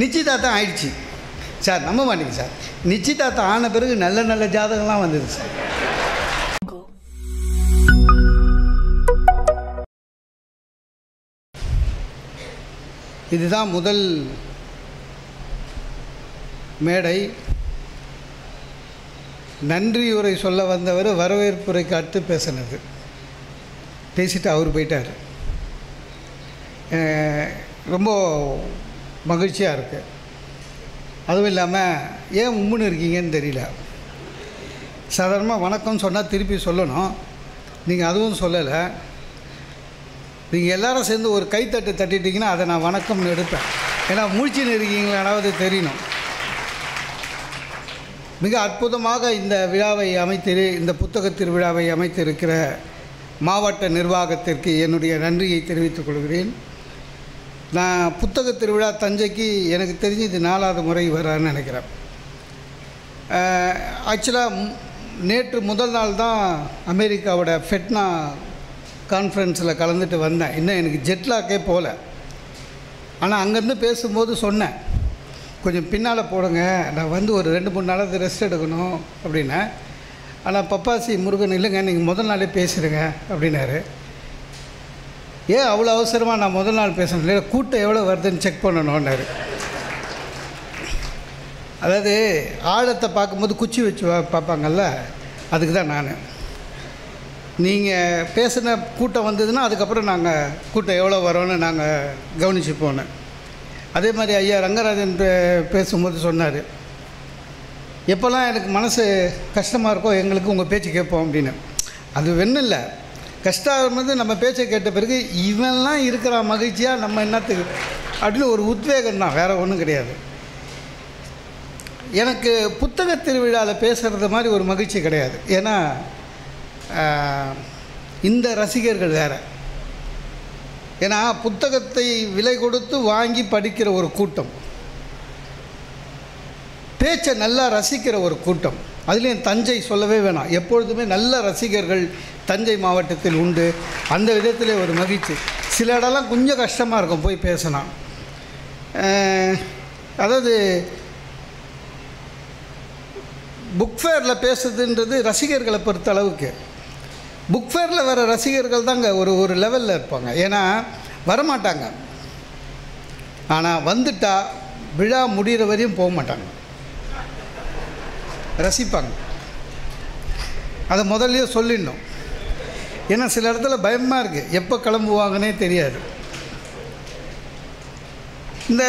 நிச்சயதார்த்தம் ஆயிடுச்சு சார். நம்ப மாட்டேங்க சார், நிச்சயதார்த்தம் ஆன பிறகு நல்ல நல்ல ஜாதகம்லாம் வந்தது சார். இதுதான் முதல் மேடை. நன்றியுரை சொல்ல வந்தவர் வரவேற்புரைக்கு அடுத்து பேசினது. பேசிட்டு அவர் போயிட்டார். ரொம்ப மகிழ்ச்சியாக இருக்குது. அதுவும் இல்லாமல் ஏன் உம்முன்னு இருக்கீங்கன்னு தெரியல. சாதாரணமாக வணக்கம் சொன்னால் திருப்பி சொல்லணும், நீங்கள் அதுவும் சொல்லலை. நீங்கள் எல்லாரும் சேர்ந்து ஒரு கைத்தட்டு தட்டிட்டிங்கன்னா அதை நான் வணக்கம்னு எடுப்பேன். ஏன்னா மூழ்ச்சின்னு இருக்கீங்களானாவது தெரியணும். மிக அற்புதமாக இந்த விழாவை இந்த புத்தக திருவிழாவை அமைத்திருக்கிற மாவட்ட நிர்வாகத்திற்கு என்னுடைய நன்றியை தெரிவித்துக் கொள்கிறேன். நான் புத்தக திருவிழா தஞ்சைக்கு எனக்கு தெரிஞ்சு இது 4வது முறை வரான்னு நினைக்கிறேன். ஆக்சுவலாக நேற்று முதல் நாள் தான் அமெரிக்காவோட ஃபெட்னா கான்ஃபரன்ஸில் கலந்துட்டு வந்தேன். இன்னும் எனக்கு ஜெட்லாக்கே போகல. ஆனால் அங்கேருந்து பேசும்போது சொன்னேன், கொஞ்சம் பின்னால் போடுங்க, நான் வந்து ஒரு 2-3 நாளாவது ரெஸ்ட் எடுக்கணும் அப்படின்னேன். ஆனால் பப்பாசி முருகன் இல்லைங்க, நீங்கள் முதல் நாளே பேசுகிறேங்க அப்படின்னாரு. ஏன் அவ்வளோ அவசரமாக நான் முதல் நாள் பேசணும் இல்லை, கூட்டம் எவ்வளோ வருதுன்னு செக் பண்ணணுன்னாரு. அதாவது ஆழத்தை பார்க்கும்போது குச்சி வச்சு பார்ப்பாங்கல்ல, அதுக்கு தான் நான். நீங்கள் பேசின கூட்டம் வந்ததுன்னா அதுக்கப்புறம் நாங்கள் கூட்டம் எவ்வளோ வரோன்னு நாங்கள் கவனித்து போனேன். அதே மாதிரி ஐயா ரங்கராஜன் பேசும்போது சொன்னார், எப்போல்லாம் எனக்கு மனசு கஷ்டமாக இருக்கோ எங்களுக்கு உங்கள் பேச்சு கேட்போம் அப்படின்னு. அது வெண்ணும் இல்லை, கஷ்டம் வந்து நம்ம பேச்சை கேட்ட பிறகு இவன்லாம் இருக்கிற மகிழ்ச்சியாக நம்ம என்னத்துக்கு அப்படின்னு ஒரு உத்வேகம் தான், வேறு ஒன்றும் கிடையாது. எனக்கு புத்தக திருவிழாவில் பேசுகிறது மாதிரி ஒரு மகிழ்ச்சி கிடையாது. ஏன்னா இந்த ரசிகர்கள் வேறு. ஏன்னா புத்தகத்தை விலை கொடுத்து வாங்கி படிக்கிற ஒரு கூட்டம், பேச்சை நல்லா ரசிக்கிற ஒரு கூட்டம். அதுலேயும் தஞ்சை சொல்லவே வேணாம், எப்பொழுதுமே நல்ல ரசிகர்கள் தஞ்சை மாவட்டத்தில் உண்டு. அந்த விதத்தில் ஒரு மகிழ்ச்சி. சில இடம்லாம் கொஞ்சம் கஷ்டமாக இருக்கும் போய் பேசலாம். அதாவது புக் ஃபேரில் பேசுறதுன்றது ரசிகர்களை பொறுத்த அளவுக்கு, புக் ஃபேரில் வர ரசிகர்கள் தாங்க ஒரு லெவலில் இருப்பாங்க. ஏன்னா வரமாட்டாங்க, ஆனால் வந்துட்டால் விழா முடிகிற வரையும் போக மாட்டாங்க, ரசிப்பாங்க. அதை முதல்லையே சொல்லிடணும். ஏன்னா சில இடத்துல பயமாக இருக்குது, எப்போ கிளம்புவாங்கன்னே தெரியாது. இந்த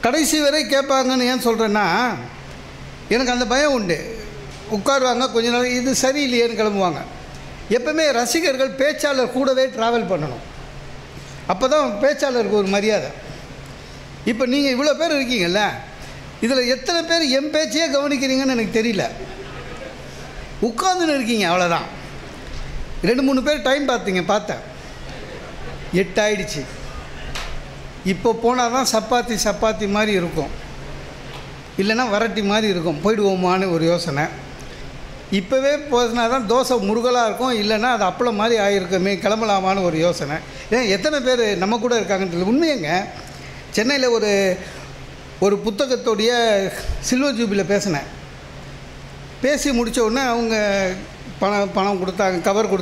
கடைசி வரை கேட்பாங்கன்னு ஏன் சொல்கிறேன்னா, எனக்கு அந்த பயம் உண்டு. உட்காருவாங்க கொஞ்ச நேரம், இது சரியில்லையேன்னு கிளம்புவாங்க. எப்பவுமே ரசிகர்கள் பேச்சாளர் கூடவே ட்ராவல் பண்ணணும், அப்போ தான் பேச்சாளருக்கு ஒரு மரியாதை. இப்போ நீங்கள் இவ்வளோ பேர் இருக்கீங்கல்ல, இதில் எத்தனை பேர் என் பேச்சையே கவனிக்கிறீங்கன்னு எனக்கு தெரியல. உட்காந்துன்னு இருக்கீங்க, அவ்வளோதான். 2-3 பேர் டைம் பார்த்தேன், 8 ஆயிடுச்சு. இப்போ போனால் தான் சப்பாத்தி மாதிரி இருக்கும், இல்லைன்னா வரட்டி மாதிரி இருக்கும். போயிடுவோமான்னு ஒரு யோசனை. இப்போவே போதுனா தான் தோசை முருகலாக இருக்கும், இல்லைன்னா அது அப்பளம் மாதிரி ஆகிருக்குமே, கிளம்பலாமான்னு ஒரு யோசனை. ஏன் எத்தனை பேர் நம்ம கூட இருக்காங்கன்றது உண்மையங்க. சென்னையில் ஒரு புத்தகத்தோடைய சில்வர் ஜூபியில் பேசினேன். பேசி முடித்த உடனே அவங்க பணம் கொடுத்தாங்க, கவர்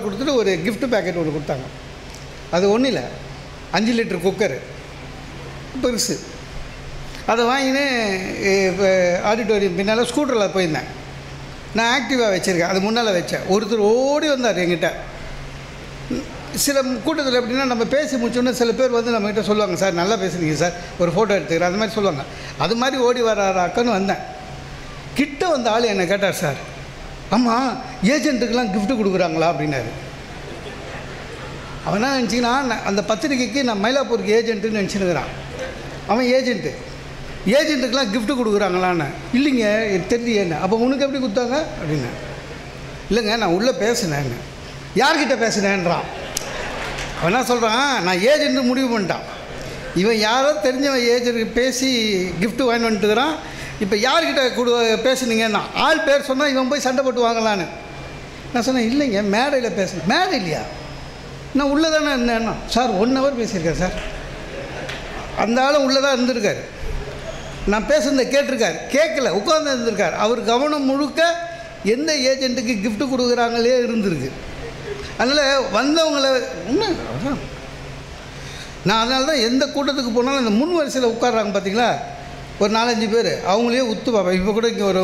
கொடுத்துட்டு ஒரு கிஃப்ட் பேக்கெட் ஒன்று கொடுத்தாங்க. அது ஒன்றும் இல்லை, 5 லிட்டர் குக்கரு பெருசு. அதை வாங்கினு ஆடிட்டோரியம் பின்னால் ஸ்கூட்டரில் போயிருந்தேன். நான் ஆக்டிவாக வச்சுருக்கேன், அது முன்னால் வச்சேன். ஒருத்தர் ஓடி வந்தார் என்கிட்ட. சில கூட்டத்தில் எப்படின்னா, நம்ம பேசி முடிச்சோன்னே சில பேர் வந்து நம்மகிட்ட சொல்லுவாங்க, சார் நல்லா பேசுனீங்க சார், ஒரு ஃபோட்டோ எடுத்துக்கிறேன், அது மாதிரி சொல்லுவாங்க. அது மாதிரி ஓடி வராக்கன்னு வந்தேன். கிட்ட வந்த ஆள் என்னை கேட்டார், சார் ஆமாம் ஏஜென்ட்டுக்கெலாம் கிஃப்ட்டு கொடுக்குறாங்களா அப்படின்னாரு. அவன் என்ன நினச்சிங்கன்னா, அந்த பத்திரிக்கைக்கு நான் மயிலாப்பூருக்கு ஏஜென்ட்டுன்னு நினச்சினுக்கிறான். அவன் ஏஜென்ட்டுக்கெலாம் கிஃப்ட்டு கொடுக்குறாங்களான்னு. இல்லைங்க தெரியலையேன்னு. அப்போ உனக்கு எப்படி கொடுத்தாங்க அப்படின்னு. இல்லைங்க நான் உள்ளே பேசினேன்னு. யார்கிட்ட பேசினேன்றான். அவன் என்ன சொல்கிறான், நான் ஏஜென்ட்டு முடிவு பண்ணிட்டான். இவன் யாரோ தெரிஞ்சவன் ஏஜென்ட்டு பேசி கிஃப்ட்டு வாங்கி வந்துட்டுக்கிறான். இப்போ யார்கிட்ட பேசுனீங்கன்னா ஆள் பேர் சொன்னால் இவன் போய் சண்டை போட்டு வாங்கலான்னு. நான் சொன்னேன், இல்லைங்க மேடையில் பேசுனேன். மேடை இல்லையா, நான் உள்ளே தானே இருந்தேன்னா. சார் 1 ஹவர் பேசியிருக்கேன் சார். அந்த ஆளும் உள்ளே தான் இருந்திருக்கார். நான் பேசுனதை கேட்டிருக்கார், கேட்கல, உட்கார்ந்து இருந்திருக்கார். அவர் கவனம் முழுக்க எந்த ஏஜென்ட்டுக்கு கிஃப்ட் கொடுக்குறாங்களே இருந்திருக்கு. அதனால் வந்தவங்களை இன்னும் நான் அதனால தான் எந்த கூட்டத்துக்கு போனாலும் அந்த முன் வரிசையில் உட்கார்றாங்க பார்த்தீங்களா, ஒரு 4-5 பேர் அவங்களே உத்து பார்ப்பேன். இப்போ கூட இங்கே ஒரு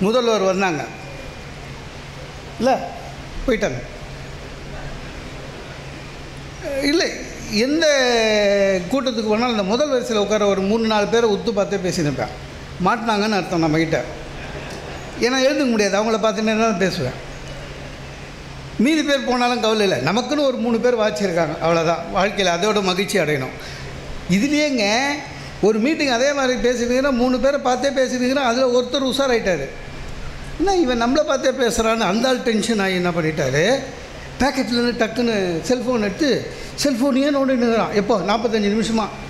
முதல்வர் வந்தாங்க இல்லை, போயிட்டாங்க. இல்லை, எந்த கூட்டத்துக்கு போனாலும் அந்த முதல் வரிசையில் உட்கார ஒரு 3-4 பேரை உத்து பார்த்தே பேசினிருப்பேன். மாட்டினாங்கன்னு அர்த்தம் நம்மக்கிட்ட. ஏன்னா எழுதுக்க முடியாது, அவங்கள பார்த்துன்னே தான் பேசுவேன். மீதி பேர் போனாலும் கவலை இல்லை, நமக்குன்னு ஒரு 3 பேர் வாச்சிருக்காங்க, அவ்வளோதான். வாழ்க்கையில் அதோட மகிழ்ச்சி அடையணும். இதுலேயேங்க ஒரு மீட்டிங் அதே மாதிரி பேசினீங்கன்னா 3 பேரை பார்த்தே பேசினீங்கன்னா அதில் ஒருத்தர் உஷாராயிட்டார். என்ன இவன் நம்மளை பார்த்தே பேசுகிறான்னு அந்த ஆள் டென்ஷன் ஆகி என்ன பண்ணிட்டாரு, பேக்கெட்லேருந்து டக்குன்னு செல்ஃபோன் எடுத்து செல்ஃபோனையே நோண்டினுங்கிறான். எப்போ 45 நிமிஷமாக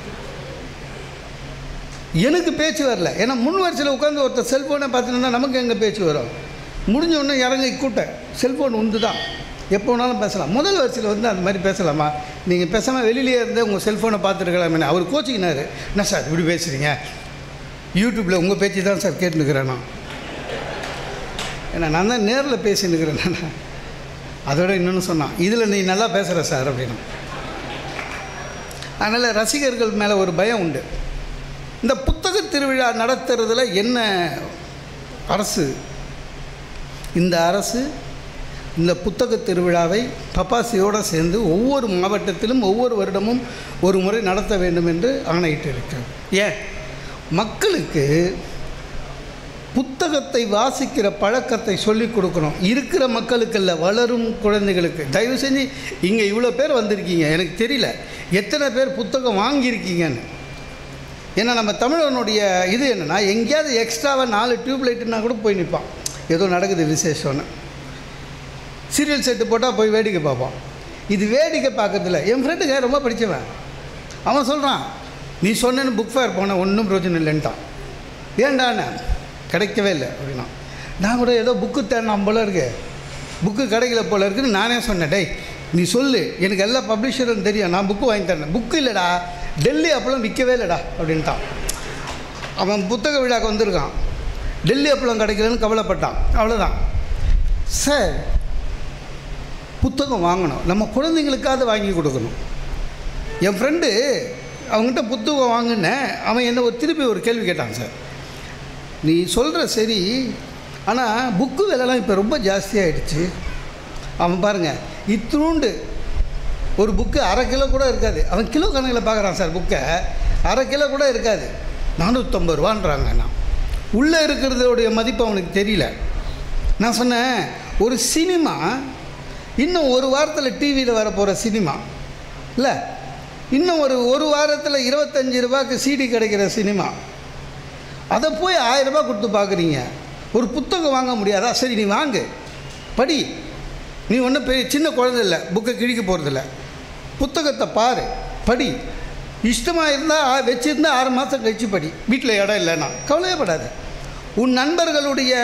எனக்கு பேச்சு வரல. ஏன்னா முன் வரிசையில் உட்காந்து ஒருத்தர் செல்ஃபோனை பார்த்துன்னா நமக்கு எங்கே பேச்சு வரும்? முடிஞ்ச உடனே இறங்கி கூட்டேன், செல்ஃபோன் உண்டு தான், எப்போ வேணாலும் பேசலாம். முதல் வரிசையில் வந்து அந்த மாதிரி பேசலாமா, நீங்கள் பேசாமல் வெளியிலே இருந்து உங்கள் செல்ஃபோனை பார்த்துருக்கலாமே. அவர் கோச்சிக்கினார், என்ன சார் இப்படி பேசுகிறீங்க, யூடியூப்பில் உங்கள் பேச்சு தான் சார் கேட்டுனுக்கிறேன் நான். ஏன்னா நான் தான் நேரில் பேசினுக்கிறேன் நான். அதோட இன்னொன்று சொன்னான், இதில் நீ நல்லா பேசுகிற சார் அப்படின்னு. அதனால் ரசிகர்கள் மேலே ஒரு பயம் உண்டு. இந்த புத்தக திருவிழா நடத்துறதுல என்ன அரசு, இந்த அரசு இந்த புத்தக திருவிழாவை பப்பாசியோடு சேர்ந்து ஒவ்வொரு மாவட்டத்திலும் ஒவ்வொரு வருடமும் ஒரு முறை நடத்த வேண்டும் என்று ஆணையிட்டு இருக்கிறது. ஏன்? மக்களுக்கு புத்தகத்தை வாசிக்கிற பழக்கத்தை சொல்லிக் கொடுக்கணும். இருக்கிற மக்களுக்கு இல்லை, வளரும் குழந்தைகளுக்கு. தயவு செஞ்சு இங்கே இவ்வளோ பேர் வந்திருக்கீங்க, எனக்கு தெரியல எத்தனை பேர் புத்தகம் வாங்கியிருக்கீங்கன்னு. ஏன்னா நம்ம தமிழனுடைய இது என்னென்னா, எங்கேயாவது எக்ஸ்ட்ராவாக 4 டியூப்லைட்டுன்னா கூட போய் நிற்பான், ஏதோ நடக்குது விசேஷம்னு. சீரியல் செட்டு போட்டால் போய் வேடிக்கை பார்ப்போம். இது வேடிக்கை பார்க்கறதில்ல. என் ஃப்ரெண்டுங்க ரொம்ப படித்தவன், அவன் சொல்கிறான், நீ சொன்னேன்னு புக் ஃபேர் போனேன், ஒன்றும் பிரயோஜனம் இல்லைன்ட்டான். ஏண்டாண்ணே? கிடைக்கவே இல்லை அப்படின்னா. நான் கூட ஏதோ புக்கு தேடினான் போல இருக்கு, புக்கு கிடைக்கல போல இருக்குன்னு நானே சொன்னேன். டேய் நீ சொல்லு, எனக்கு எல்லா பப்ளிஷரும் தெரியும், நான் புக்கு வாங்கி தரேன். புக்கு இல்லைடா, டெல்லி அப்பளம் விற்கவே இல்லைடா அப்படின்ட்டான். அவன் புத்தக விழாக்கு வந்திருக்கான், டெல்லி அப்பளம் கிடைக்கலன்னு கவலைப்பட்டான், அவ்வளோதான். சார் புத்தகம் வாங்கணும், நம்ம குழந்தைங்களுக்காவது வாங்கி கொடுக்கணும். என் ஃப்ரெண்டு அவங்ககிட்ட புத்தகம் வாங்கினேன், அவன் என்ன திருப்பி ஒரு கேள்வி கேட்டான். சார் நீ சொல்கிற சரி, ஆனால் புக்கு விலைலாம் இப்போ ரொம்ப ஜாஸ்தியாகிடுச்சு. அவன் பாருங்கள், இத்தினூண்டு ஒரு புக்கு 1/2 கிலோ கூட இருக்காது, அவன் கிலோ கணக்கில் பார்க்குறான். சார் புக்கை 1/2 கிலோ கூட இருக்காது, 450 ரூபான்றாங்க. நான் உள்ளே இருக்கிறதோடைய மதிப்பு அவனுக்கு தெரியல. நான் சொன்னேன், ஒரு சினிமா இன்னும் ஒரு வாரத்தில் டிவியில் வரப்போகிற சினிமா இல்லை, இன்னும் ஒரு வாரத்தில் 25 ரூபாய்க்கு சிடி கிடைக்கிற சினிமா, அதை போய் 1000 ரூபா கொடுத்து பார்க்குறீங்க. ஒரு புத்தகம் வாங்க முடியாதா? சரி நீ வாங்கு, படி. நீ ஒன்றும் பெரிய சின்ன குழந்தை இல்லை, புக்கை கிழிக்க போகிறதில்ல. புத்தகத்தை பாரு, படி. இஷ்டமாக இருந்தால் வச்சுருந்தா 6 மாதம் கழிச்சு படி. வீட்டில் இடம் இல்லைன்னா கவலையப்படாது. உன் நண்பர்களுடைய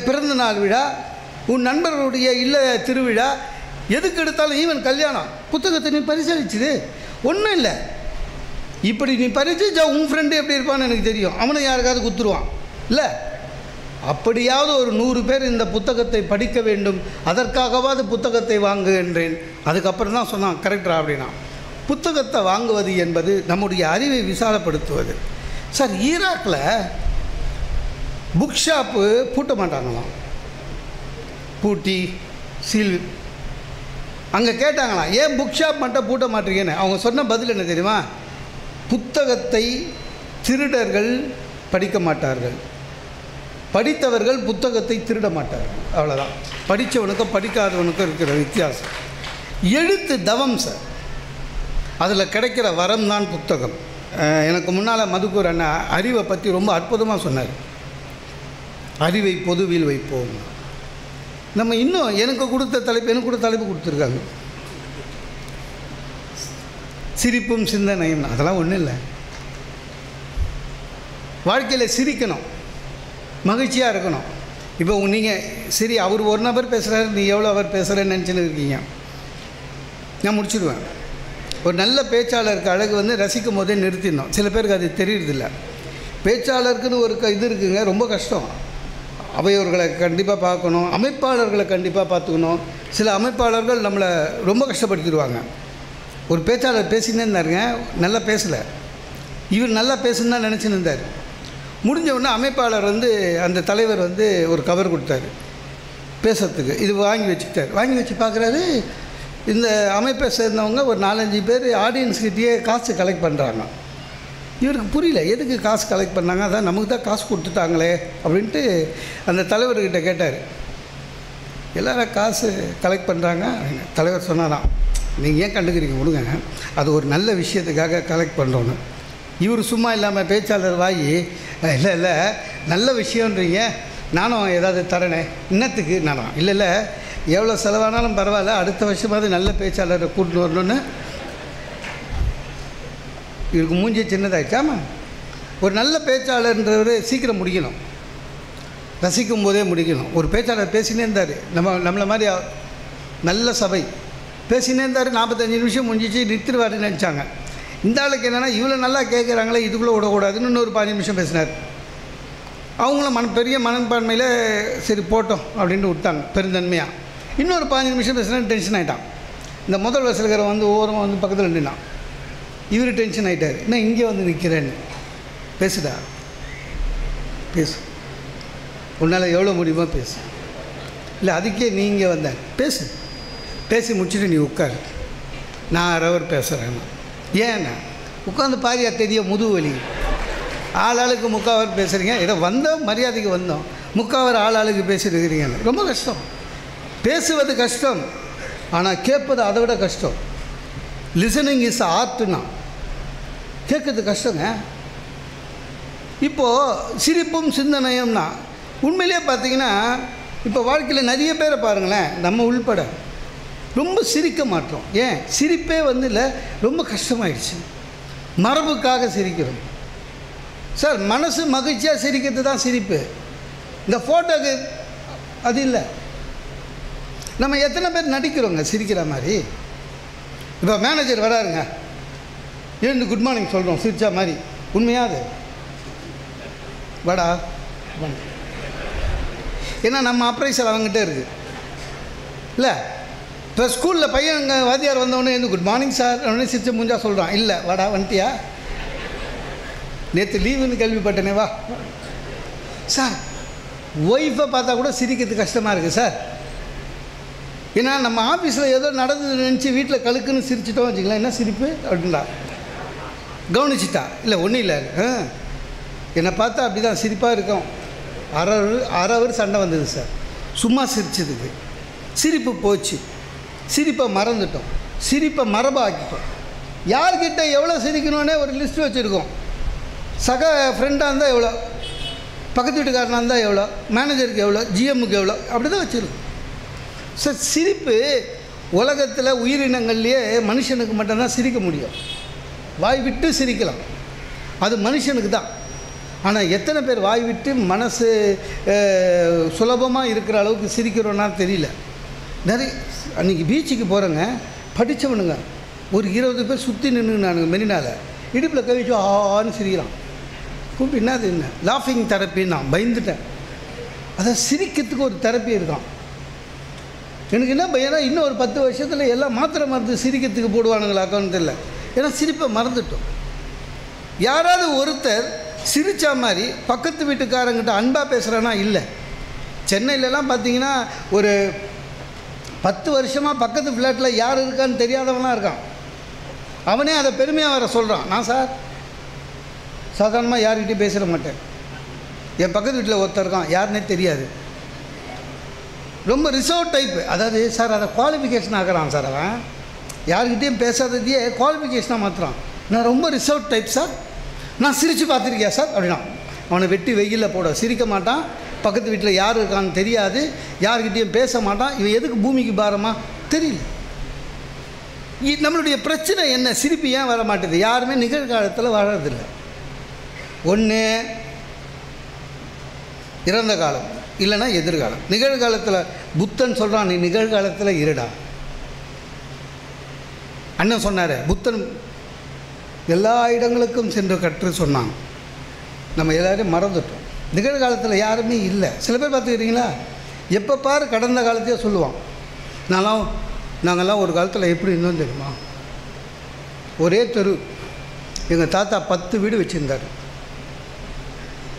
பிறந்த நாள் விழா, உன் நண்பர்களுடைய இல்ல திருவிழா, எதுக்கு எடுத்தாலும் ஈவன் கல்யாணம், புத்தகத்தை நீ பரிசளிச்சுது ஒன்றும் இல்லை. இப்படி நீ பரிசளிச்சா உன் ஃப்ரெண்டு எப்படி இருப்பான்னு எனக்கு தெரியும், அவனை யாருக்காவது குத்துருவான் இல்லை. அப்படியாவது ஒரு 100 பேர் இந்த புத்தகத்தை படிக்க வேண்டும், அதற்காகவாது புத்தகத்தை வாங்குகின்றேன். அதுக்கப்புறம் தான் சொன்னான் கரெக்டா அப்படின்னா. புத்தகத்தை வாங்குவது என்பது நம்முடைய அறிவை விசாலப்படுத்துவது. சார் ஈராக்கில் புக் ஷாப்பு பூட்ட மாட்டாங்களாம், பூட்டி சீல். அங்கே கேட்டாங்களாம், ஏன் புக் ஷாப் மட்டும் பூட்ட மாட்டீங்கன்னு. அவங்க சொன்ன பதில் என்ன தெரியுமா? புத்தகத்தை திருடர்கள் படிக்க மாட்டார்கள், படித்தவர்கள் புத்தகத்தை திருட மாட்டார்கள். அவ்வளோதான். படித்தவனுக்கும் படிக்காதவனுக்கும் இருக்கிற வித்தியாசம். எழுத்து தவம் சார், அதில் கிடைக்கிற வரம் தான் புத்தகம். எனக்கு முன்னால் மதுக்கூர் அண்ணா அறிவை பற்றி ரொம்ப அற்புதமாக சொன்னார். அறிவை பொதுவில் வைப்போம். நம்ம இன்னும் எனக்கு கொடுத்த தலைப்பு கொடுத்துருக்காங்க, சிரிப்பும் சிந்தனையும். அதெல்லாம் ஒன்றும் இல்லை. வாழ்க்கையில் சிரிக்கணும், மகிழ்ச்சியாக இருக்கணும். இப்போ நீங்கள் சரி, அவர் ஒரு நபர் பேசுகிறாரு, நீ எவ்வளோ அவர் பேசுகிறேன்னு நினச்சின்னு இருக்கீங்க. நான் முடிச்சிடுவேன். ஒரு நல்ல பேச்சாளருக்கு அழகு வந்து ரசிக்கும் போதே நிறுத்திடணும். சில பேருக்கு அது தெரியறதில்ல. பேச்சாளருக்குன்னு ஒரு இது இருக்குங்க, ரொம்ப கஷ்டம். அவையோர்களை கண்டிப்பாக பார்க்கணும், அமைப்பாளர்களை கண்டிப்பாக பார்த்துக்கணும். சில அமைப்பாளர்கள் நம்மளை ரொம்ப கஷ்டப்படுத்திடுவாங்க. ஒரு பேச்சாளர் பேசினே இருந்தாருங்க, நல்லா பேசலை, இவர் நல்லா பேசுன்னு தான் நினச்சின்னு இருந்தார். முடிஞ்ச உடனே அமைப்பாளர் வந்து அந்த தலைவர் வந்து ஒரு கவர் கொடுத்தாரு பேசுறதுக்கு. இது வாங்கி வச்சுக்கிட்டார். வாங்கி வச்சு பார்க்குறாரு, இந்த அமைப்பை சேர்ந்தவங்க ஒரு 4-5 பேர் ஆடியன்ஸ்கிட்டயே காசு கலெக்ட் பண்ணுறாங்க. இவருக்கு புரியல, எதுக்கு காசு கலெக்ட் பண்ணாங்க, அதான் நமக்கு தான் காசு கொடுத்துட்டாங்களே அப்படின்ட்டு அந்த தலைவர்கிட்ட கேட்டார். எல்லோரும் காசு கலெக்ட் பண்ணுறாங்க. தலைவர் சொன்னாராம், நீங்கள் ஏன் கண்டுக்கிறீங்க, விடுங்க, அது ஒரு நல்ல விஷயத்துக்காக கலெக்ட் பண்ணுறோன்னு. இவர் சும்மா இல்லாமல் பேச்சாளர் வாங்கி, இல்லை இல்லை நல்ல விஷயன்றீங்க, நானும் ஏதாவது தரேனே, இன்னத்துக்கு நானும் இல்லை எவ்வளோ செலவானாலும் பரவாயில்ல, அடுத்த வருஷமாவது நல்ல பேச்சாளரை கூட்டின்னு வரணுன்னு. இவருக்கு மூஞ்சி சின்னதாகிடுச்சாமா. ஒரு நல்ல பேச்சாளர்ன்றவர் சீக்கிரம் முடிக்கணும், ரசிக்கும் போதே முடிக்கணும். ஒரு பேச்சாளர் பேசினே இருந்தார், நம்மளை மாதிரி நல்ல சபை பேசினே இருந்தார். 45 நிமிஷம் முடிஞ்சிச்சு, நிறுத்திடுவாருன்னு நினச்சாங்க. இந்த ஆளுக்கு என்னென்னா, இவ்வளோ நல்லா கேட்குறாங்களே, இதுக்குள்ளே விடக்கூடாதுன்னு இன்னொரு 15 நிமிஷம் பேசினார். அவங்களும் பெரிய மனப்பான்மையில் சரி போட்டோம் அப்படின்ட்டு விட்டாங்க பெருந்தன்மையாக. இன்னொரு 15 நிமிஷம் பேசினா டென்ஷன் ஆகிட்டான். இந்த முதல் வசல்கிற வந்து ஓரமாக வந்து பக்கத்தில் நின்னான். இவர் டென்ஷன் ஆகிட்டார், என்ன இங்கே வந்து நிற்கிறேன்னு. பேசுடா, பேசு, உன்னால் எவ்வளோ முடியுமோ பேசு. இல்லை அதுக்கே நீ இங்கே வந்தேன், பேசு, பேசி முடிச்சுட்டு நீ உட்காரு, நான் அரவர் பேசுகிறேன். ஏன்னா உட்காந்து பாரியா தெரிய முதுகு வலி, ஆளுக்கு முக்காவர் பேசுகிறீங்க. ஏதோ வந்தோம் மரியாதைக்கு வந்தோம், முக்காவர் ஆளுக்கு பேசிட்டுருக்கிறீங்க. ரொம்ப கஷ்டம். பேசுவது கஷ்டம், ஆனால் கேட்பது அதை விட கஷ்டம். லிசனிங் இஸ் ஆர்ட்னா, கேட்கறது கஷ்டங்க. இப்போது சிரிப்பும் சிந்தனையும்னா உண்மையிலே பார்த்திங்கன்னா, இப்போ வாழ்க்கையில் நிறைய பேரை பாருங்களேன், நம்ம உள்பட ரொம்ப சிரிக்க மாட்டோம். ஏன் சிரிப்பே வந்து இல்லை, ரொம்ப கஷ்டமாயிடுச்சு. மரபுக்காக சிரிக்கிறோம் சார். மனசு மகிழ்ச்சியாக சிரிக்கிறது தான் சிரிப்பு. இந்த ஃபோட்டோக்கு அது இல்லை. நம்ம எத்தனை பேர் நடிக்கிறோங்க சிரிக்கிற மாதிரி. இப்போ மேனேஜர் வராருங்க, எழுந்து குட் மார்னிங் சொல்கிறோம் சிரிச்சா மாதிரி. உண்மையாது வாடா, ஏன்னா நம்ம அப்ரைசல் அவங்ககிட்ட இருக்குது இல்லை. இப்போ ஸ்கூலில் பையன் அங்கே வாத்தியார் வந்தவொடனே எழுந்து குட் மார்னிங் சார் அப்படின்னு சிரிச்ச முடிஞ்சா சொல்கிறான். இல்லை வாடா, வந்துட்டியா, நேற்று லீவுன்னு கேள்விப்பட்டனே, வா சார். ஒய்ஃபை பார்த்தா கூட சிரிக்கிறதுக்கு கஷ்டமாக இருக்குது சார். ஏன்னா நம்ம ஆஃபீஸில் ஏதோ நடந்தது நினச்சி வீட்டில் கழுக்குன்னு சிரிச்சிட்டோம் வச்சுக்கலாம். என்ன சிரிப்பு அப்படின்டா, கவனிச்சிட்டா, இல்லை ஒன்றும் இல்லை, என்னை பார்த்தா அப்படி தான் சிரிப்பாக இருக்கும். அரை அவர் சண்டை வந்தது சார், சும்மா சிரிச்சதுக்கு. சிரிப்பு போச்சு, சிரிப்பை மறந்துட்டோம், சிரிப்பை மரபாக்கிட்டோம். யார்கிட்ட எவ்வளோ சிரிக்கணுன்னே ஒரு லிஸ்ட்டு வச்சுருக்கோம். சக ஃப்ரெண்டாக இருந்தால் எவ்வளோ, பக்கத்து வீட்டுக்காரனாக இருந்தால் எவ்வளோ, மேனேஜருக்கு எவ்வளோ, ஜிஎம்முக்கு எவ்வளோ, அப்படி தான் வச்சுருக்கோம் சார். சிரிப்பு உலகத்தில் உயிரினங்கள்லேயே மனுஷனுக்கு மட்டும்தான் சிரிக்க முடியும். வாய் விட்டு சிரிக்கலாம், அது மனுஷனுக்கு தான். ஆனால் எத்தனை பேர் வாய் விட்டு மனசு சுலபமாக இருக்கிற அளவுக்கு சிரிக்கிறோன்னா தெரியல. நிறைய அன்றைக்கி பீச்சுக்கு போகிறேங்க, படித்தவனுங்க ஒரு 20 பேர் சுற்றி நின்றுனானுங்க மெரினாவில். இடுப்பில் கவிச்சு ஆன்னு சிரிக்கிறான். கூப்பிட்டு என்னது, என்ன லாஃபிங் தெரப்பின்னு நான் பயந்துட்டேன். அதை சிரிக்கிறதுக்கு ஒரு தெரப்பி இருக்கான். எனக்கு என்ன பையனா, இன்னும் ஒரு 10 வருஷத்தில் எல்லாம் மாத்திரை மருந்து சிரிக்கிறதுக்கு போடுவானுங்களாக்கான்னு தெரியல. ஏன்னா சிரிப்பை மறந்துட்டோம். யாராவது ஒருத்தர் சிரித்தா மாதிரி பக்கத்து வீட்டுக்காரங்கிட்ட அன்பாக பேசுகிறானா இல்லை. சென்னையிலலாம் பார்த்தீங்கன்னா ஒரு 10 வருஷமாக பக்கத்து ஃப்ளாட்டில் யார் இருக்கான்னு தெரியாதவனாக இருக்கான். அவனே அதை பெருமையாக வர சொல்கிறான். நான் சார் சாதாரணமாக யார்கிட்டையும் பேசிட மாட்டேன். என் பக்கத்து வீட்டில் ஒருத்தர் இருக்கான், யாருன்னே தெரியாது, ரொம்ப ரிசர்வ் டைப்பு. அதாவது சார் அதை குவாலிஃபிகேஷன் ஆகிறான் சார். அவன் யார்கிட்டையும் பேசாததையே குவாலிஃபிகேஷனாக மாற்றுறான். நான் ரொம்ப ரிசர்வ் டைப் சார், நான் சிரித்து பார்த்துருக்கியா சார் அப்படின்னா. அவனை வெட்டி வெயிலில் போட, சிரிக்க மாட்டான், பக்கத்து வீட்டில் யார் இருக்கான்னு தெரியாது, யார்கிட்டையும் பேச மாட்டான். இவன் எதுக்கு பூமிக்கு பாரமா தெரியல. நம்மளுடைய பிரச்சனை என்ன, சிரிப்பு ஏன் வர மாட்டேது? யாருமே நிகழ்காலத்தில் வாழறதில்லை. ஒன்று இறந்த காலம், இல்லைன்னா எதிர்காலம். நிகழ்காலத்தில் புத்தன் சொல்கிறான், நீ நிகழ்காலத்தில் இருடா. அண்ணன் சொன்னார், புத்தன் எல்லா இடங்களுக்கும் சென்று கற்று சொன்னான். நம்ம எல்லோரையும் மறந்துட்டோம். நிகழ்காலத்தில் யாருமே இல்லை. சில பேர் பார்த்துக்கிறீங்களா, எப்போ பாரு கடந்த காலத்தையே சொல்லுவான். நாங்கள்லாம் ஒரு காலத்தில் எப்படி இருந்தோம் தெரியுமா, ஒரே தெரு, எங்கள் தாத்தா 10 வீடு வச்சுருந்தார்,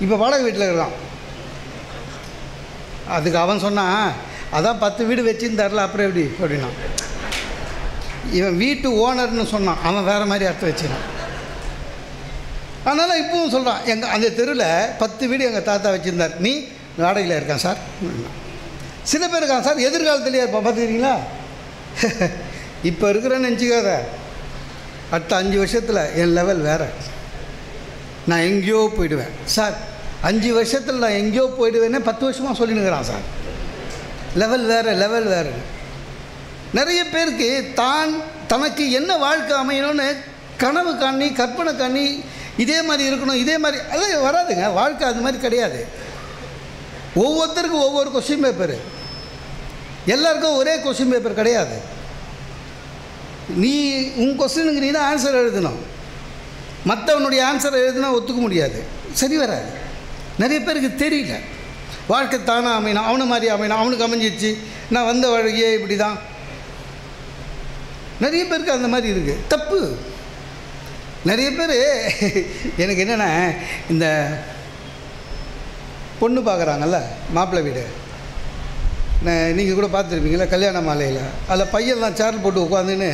இப்போ வாடகை வீட்டில் இருக்கான். அதுக்கு அவன் சொன்னான், அதான் 10 வீடு வச்சுருந்தார்ல அப்புறம் எப்படி அப்படின்னா. இவன் வீட்டு ஓனர்னு சொன்னான், அவன் வேறு மாதிரி அர்த்தம் வச்சுனான். அதனால் இப்பவும் சொல்கிறான், அந்த தெருவில் 10 வீடு எங்கள் தாத்தா வச்சுருந்தார், நீ வாடகையில் இருக்கான் சார். சில பேர் இருக்கான் சார் எதிர்காலத்துலேயே இருப்பான். பார்த்துக்கிறீங்களா, இப்போ இருக்கிறேன்னு நினச்சிக்காத, அடுத்த 5 வருஷத்தில் என் லெவல் வேறு, நான் எங்கேயோ போயிடுவேன் சார். 5 வருஷத்தில் நான் எங்கேயோ போயிடுவேன்னு 10 வருஷமாக சொல்லினுக்கிறான் சார். லெவல் வேறு, லெவல் வேறு. நிறைய பேருக்கு தனக்கு என்ன வாழ்க்கை அமையணும்னு கனவு காணி, கற்பனை காணி, இதே மாதிரி இருக்கணும், இதே மாதிரி அதெல்லாம் வராதுங்க. வாழ்க்கை அது மாதிரி கிடையாது. ஒவ்வொருத்தருக்கும் ஒவ்வொரு கொஸ்டின் பேப்பரு, எல்லாருக்கும் ஒரே கொஸ்டின் பேப்பர் கிடையாது. நீ உன் கொஸ்டினுக்கு நீ தான் ஆன்சர் எழுதணும். மற்றவனுடைய ஆன்சரை எழுதுனா ஒத்துக்க முடியாது, சரி வராது. நிறைய பேருக்கு தெரியல வாழ்க்கை தானாக அமையணும், அவனை மாதிரி அமையணும், அவனுக்கு அமைஞ்சிடுச்சு, நான் வந்த வழியே இப்படி தான். நிறைய பேருக்கு அந்த மாதிரி இருக்குது, தப்பு. நிறைய பேர் எனக்கு என்னென்னா, இந்த பொண்ணு பார்க்குறாங்கல்ல மாப்பிள்ளை வீடு, நீங்கள் கூட பார்த்துருப்பீங்களா கல்யாண மாலையில், அதில் பையன்லாம் சேர் போட்டு உட்காந்துன்னு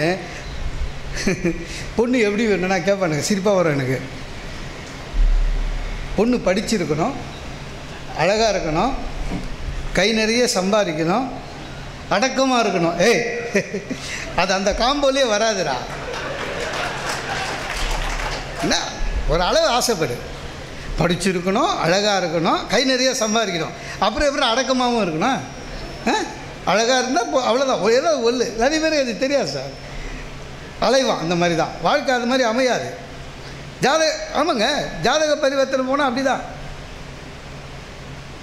பொண்ணு எப்படி வேணும்னா கேட்பானுங்க, சிரிப்பாக வரும் எனக்கு. பொண்ணு படிச்சிருக்கணும், அழகாக இருக்கணும், கை நிறைய சம்பாதிக்கணும், அடக்கமாக இருக்கணும். ஏய், அது அந்த காம்போலே வராதுடா. என்ன ஒரு அளவு ஆசைப்படு, படிச்சிருக்கணும், அழகாக இருக்கணும், கை நிறைய சம்பாதிக்கணும், அப்புறம் எப்படி அடக்கமாகவும் இருக்கணும். அழகாக இருந்தால் அவ்வளோதான், ஏதோ ஒல்லு. நிறைய பேர் அது தெரியாது சார், அலைவான். அந்த மாதிரி தான் வாழ்க்கை, அது மாதிரி அமையாது. ஆமாங்க, ஜாதக பரிவர்த்தனை போனால் அப்படி தான்.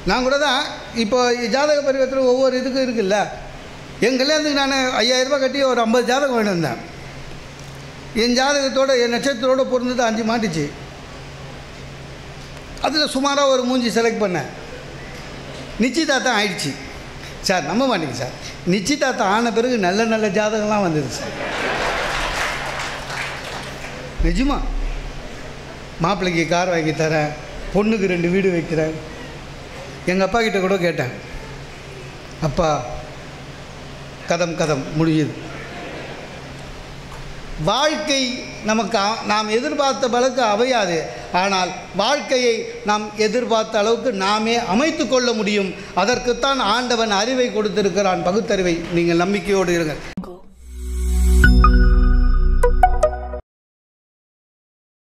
நான் கூட தான் இப்போ ஜாதக பரிவர்த்தனை ஒவ்வொரு இதுக்கும் இருக்குல்ல. என் கல்யாணத்துக்கு நான் 5000 ரூபாய் கட்டி ஒரு 50 ஜாதகம் வேணும் இருந்தேன். என் ஜாதகத்தோடு என் நட்சத்திரோடு பொருந்தது 5 மாட்டிச்சு. அதில் சுமாராக ஒரு 3 செலக்ட் பண்ணேன். நிச்சயதார்த்தம் ஆயிடுச்சு சார். நம்ப மாட்டேங்க சார், நிச்சயதார்த்தம் ஆன பிறகு நல்ல நல்ல ஜாதகம்லாம் வந்தது சார். நிஜமா, மாப்பிள்ளைக்கு கார் வாங்கி தரேன், பொண்ணுக்கு 2 வீடு வைக்கிறேன். எங்கள் அப்பா கிட்ட கூட கேட்டேன், அப்பா கதம் முடியுது. வாழ்க்கை நமக்கு நாம் எதிர்பார்த்த அளவுக்கு அமையாது. ஆனால் வாழ்க்கையை நாம் எதிர்பார்த்த அளவுக்கு நாமே அமைத்து கொள்ள முடியும். அதற்குத்தான் ஆண்டவன் அறிவை கொடுத்திருக்கிறான், பகுத்தறிவை. நீங்கள் நம்பிக்கையோடு இருங்கள்.